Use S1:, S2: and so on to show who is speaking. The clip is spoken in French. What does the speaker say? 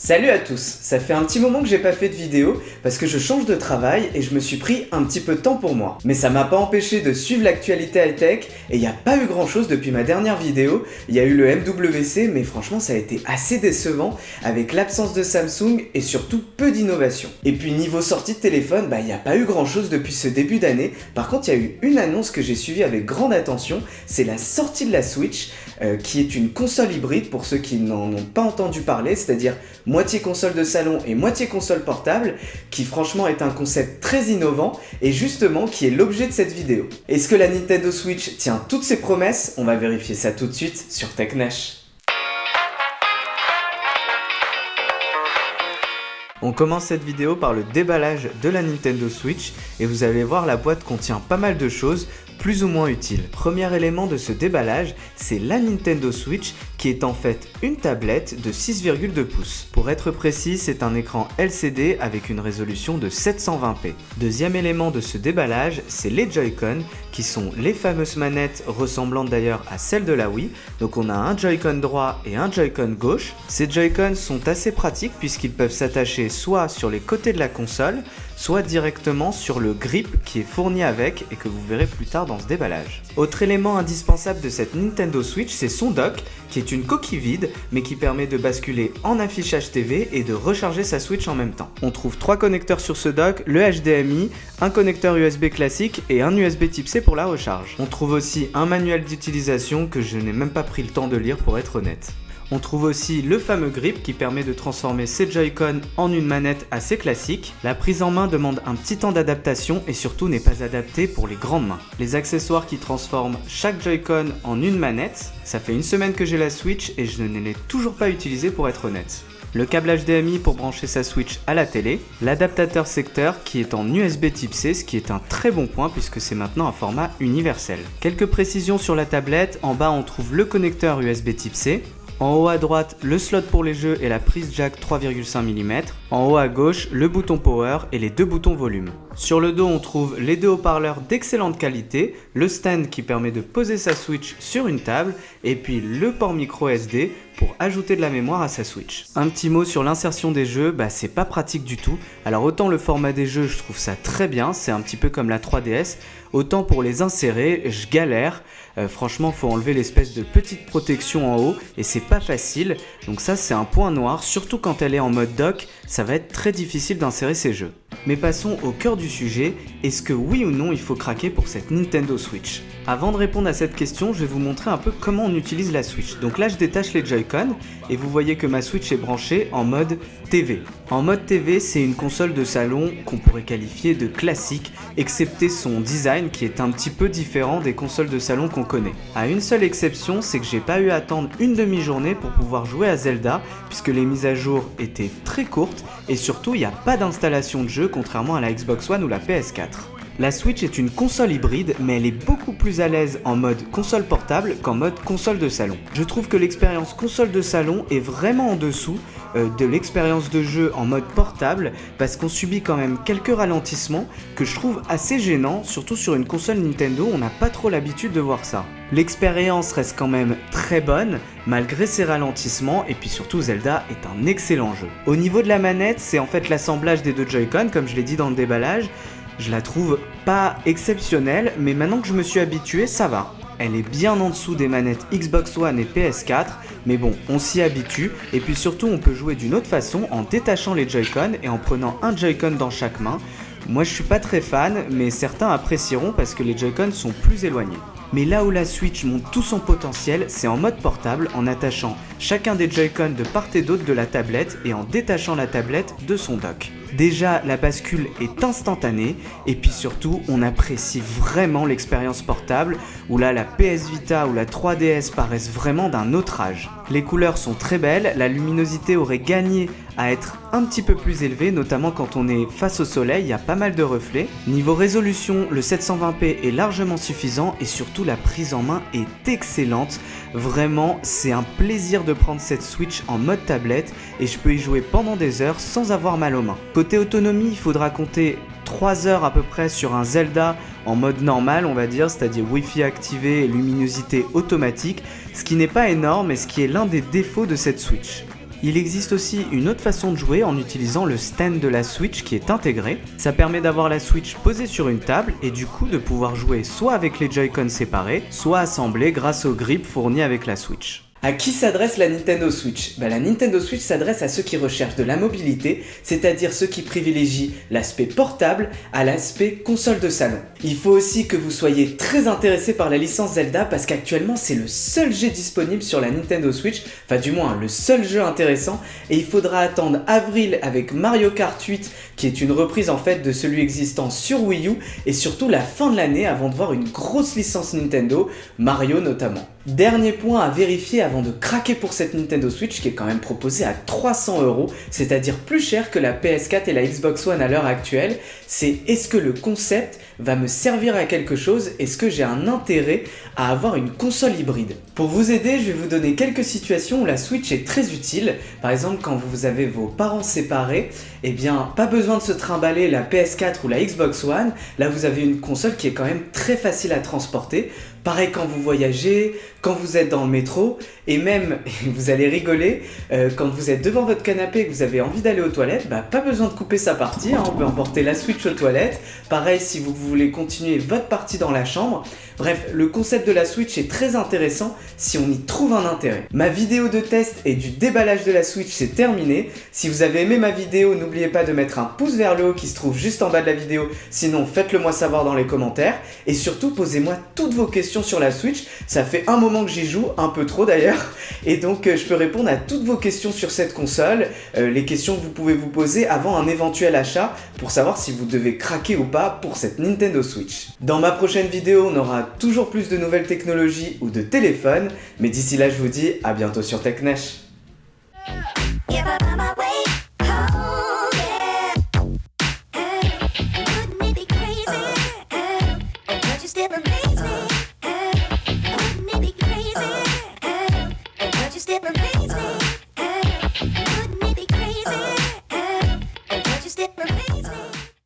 S1: Salut à tous, ça fait un petit moment que j'ai pas fait de vidéo parce que je change de travail et je me suis pris un petit peu de temps pour moi. Mais ça m'a pas empêché de suivre l'actualité high-tech et il n'y a pas eu grand chose depuis ma dernière vidéo. Il y a eu le MWC mais franchement ça a été assez décevant avec l'absence de Samsung et surtout peu d'innovation. Et puis niveau sortie de téléphone, il n'y a pas eu grand chose depuis ce début d'année. Par contre il y a eu une annonce que j'ai suivie avec grande attention, c'est la sortie de la Switch qui est une console hybride pour ceux qui n'en ont pas entendu parler, c'est-à-dire moitié console de salon et moitié console portable, qui franchement est un concept très innovant et justement qui est l'objet de cette vidéo. Est-ce que la Nintendo Switch tient toutes ses promesses? On va vérifier ça tout de suite sur TechNash. On commence cette vidéo par le déballage de la Nintendo Switch et vous allez voir la boîte contient pas mal de choses plus ou moins utiles. Premier élément de ce déballage, c'est la Nintendo Switch qui est en fait une tablette de 6,2 pouces. Pour être précis, c'est un écran LCD avec une résolution de 720p. Deuxième élément de ce déballage, c'est les Joy-Con qui sont les fameuses manettes ressemblantes d'ailleurs à celles de la Wii. Donc on a un Joy-Con droit et un Joy-Con gauche. Ces Joy-Con sont assez pratiques puisqu'ils peuvent s'attacher soit sur les côtés de la console, soit directement sur le grip qui est fourni avec et que vous verrez plus tard dans ce déballage. Autre élément indispensable de cette Nintendo Switch, c'est son dock qui est une coquille vide mais qui permet de basculer en affichage TV et de recharger sa Switch en même temps. On trouve 3 connecteurs sur ce dock, le HDMI, un connecteur USB classique et un USB Type C pour la recharge. On trouve aussi un manuel d'utilisation que je n'ai même pas pris le temps de lire pour être honnête. On trouve aussi le fameux grip qui permet de transformer ces Joy-Con en une manette assez classique. La prise en main demande un petit temps d'adaptation et surtout n'est pas adaptée pour les grandes mains. Les accessoires qui transforment chaque Joy-Con en une manette, ça fait une semaine que j'ai la Switch et je ne l'ai toujours pas utilisée pour être honnête. Le câble HDMI pour brancher sa Switch à la télé, l'adaptateur secteur qui est en USB Type C, ce qui est un très bon point puisque c'est maintenant un format universel. Quelques précisions sur la tablette, en bas on trouve le connecteur USB Type C. En haut à droite, le slot pour les jeux et la prise jack 3,5 mm. En haut à gauche, le bouton power et les 2 boutons volume. Sur le dos, on trouve les 2 haut-parleurs d'excellente qualité, le stand qui permet de poser sa Switch sur une table et puis le port micro SD pour ajouter de la mémoire à sa Switch. Un petit mot sur l'insertion des jeux, c'est pas pratique du tout. Alors autant le format des jeux, je trouve ça très bien, c'est un petit peu comme la 3DS, autant pour les insérer, je galère. Franchement, faut enlever l'espèce de petite protection en haut et c'est pas facile. Donc ça, c'est un point noir, surtout quand elle est en mode dock, ça va être très difficile d'insérer ces jeux. Mais passons au cœur du sujet, est-ce que oui ou non il faut craquer pour cette Nintendo Switch? Avant de répondre à cette question, je vais vous montrer un peu comment on utilise la Switch. Donc là je détache les Joy-Con et vous voyez que ma Switch est branchée en mode TV. En mode TV, c'est une console de salon qu'on pourrait qualifier de classique, excepté son design qui est un petit peu différent des consoles de salon qu'on connaît. À une seule exception, c'est que j'ai pas eu à attendre une demi-journée pour pouvoir jouer à Zelda, puisque les mises à jour étaient très courtes et surtout il n'y a pas d'installation de jeu contrairement à la Xbox One ou la PS4. La Switch est une console hybride, mais elle est beaucoup plus à l'aise en mode console portable qu'en mode console de salon. Je trouve que l'expérience console de salon est vraiment en dessous de l'expérience de jeu en mode portable, parce qu'on subit quand même quelques ralentissements que je trouve assez gênants, surtout sur une console Nintendo, on n'a pas trop l'habitude de voir ça. L'expérience reste quand même très bonne, malgré ces ralentissements, et puis surtout Zelda est un excellent jeu. Au niveau de la manette, c'est en fait l'assemblage des 2 Joy-Con, comme je l'ai dit dans le déballage. Je la trouve pas exceptionnelle, mais maintenant que je me suis habitué, ça va. Elle est bien en dessous des manettes Xbox One et PS4, mais bon, on s'y habitue, et puis surtout on peut jouer d'une autre façon en détachant les Joy-Con et en prenant un Joy-Con dans chaque main. Moi je suis pas très fan, mais certains apprécieront parce que les Joy-Con sont plus éloignés. Mais là où la Switch monte tout son potentiel, c'est en mode portable en attachant chacun des Joy-Con de part et d'autre de la tablette et en détachant la tablette de son dock. Déjà, la bascule est instantanée et puis surtout, on apprécie vraiment l'expérience portable où là, la PS Vita ou la 3DS paraissent vraiment d'un autre âge. Les couleurs sont très belles, la luminosité aurait gagné à être un petit peu plus élevée, notamment quand on est face au soleil, il y a pas mal de reflets. Niveau résolution, le 720p est largement suffisant et surtout la prise en main est excellente. Vraiment, c'est un plaisir de prendre cette Switch en mode tablette et je peux y jouer pendant des heures sans avoir mal aux mains. Côté autonomie, il faudra compter 3 heures à peu près sur un Zelda en mode normal, on va dire, c'est-à-dire Wi-Fi activé et luminosité automatique, ce qui n'est pas énorme et ce qui est l'un des défauts de cette Switch. Il existe aussi une autre façon de jouer en utilisant le stand de la Switch qui est intégré. Ça permet d'avoir la Switch posée sur une table et du coup de pouvoir jouer soit avec les Joy-Con séparés, soit assemblés grâce au grip fourni avec la Switch. À qui s'adresse la Nintendo Switch ? La Nintendo Switch s'adresse à ceux qui recherchent de la mobilité, c'est-à-dire ceux qui privilégient l'aspect portable à l'aspect console de salon. Il faut aussi que vous soyez très intéressé par la licence Zelda parce qu'actuellement c'est le seul jeu disponible sur la Nintendo Switch, enfin du moins le seul jeu intéressant, et il faudra attendre avril avec Mario Kart 8 qui est une reprise en fait de celui existant sur Wii U et surtout la fin de l'année avant de voir une grosse licence Nintendo, Mario notamment. Dernier point à vérifier avant de craquer pour cette Nintendo Switch qui est quand même proposée à 300€, c'est-à-dire plus cher que la PS4 et la Xbox One à l'heure actuelle, c'est est-ce que le concept va me servir à quelque chose? Est-ce que j'ai un intérêt à avoir une console hybride? Pour vous aider, je vais vous donner quelques situations où la Switch est très utile. Par exemple, quand vous avez vos parents séparés, eh bien, pas besoin de se trimballer la PS4 ou la Xbox One. Là, vous avez une console qui est quand même très facile à transporter. Pareil quand vous voyagez, quand vous êtes dans le métro, et même, vous allez rigoler, quand vous êtes devant votre canapé et que vous avez envie d'aller aux toilettes, pas besoin de couper sa partie, on peut emporter la Switch aux toilettes. Pareil si vous voulez continuer votre partie dans la chambre. Bref, le concept de la Switch est très intéressant si on y trouve un intérêt. Ma vidéo de test et du déballage de la Switch c'est terminé. Si vous avez aimé ma vidéo, n'oubliez pas de mettre un pouce vers le haut qui se trouve juste en bas de la vidéo, sinon faites-le moi savoir dans les commentaires. Et surtout, posez-moi toutes vos questions sur la Switch, ça fait un moment que j'y joue, un peu trop d'ailleurs, et donc je peux répondre à toutes vos questions sur cette console, les questions que vous pouvez vous poser avant un éventuel achat pour savoir si vous devez craquer ou pas pour cette Nintendo Switch. Dans ma prochaine vidéo, on aura toujours plus de nouvelles technologies ou de téléphones, mais d'ici là je vous dis à bientôt sur TechNesh.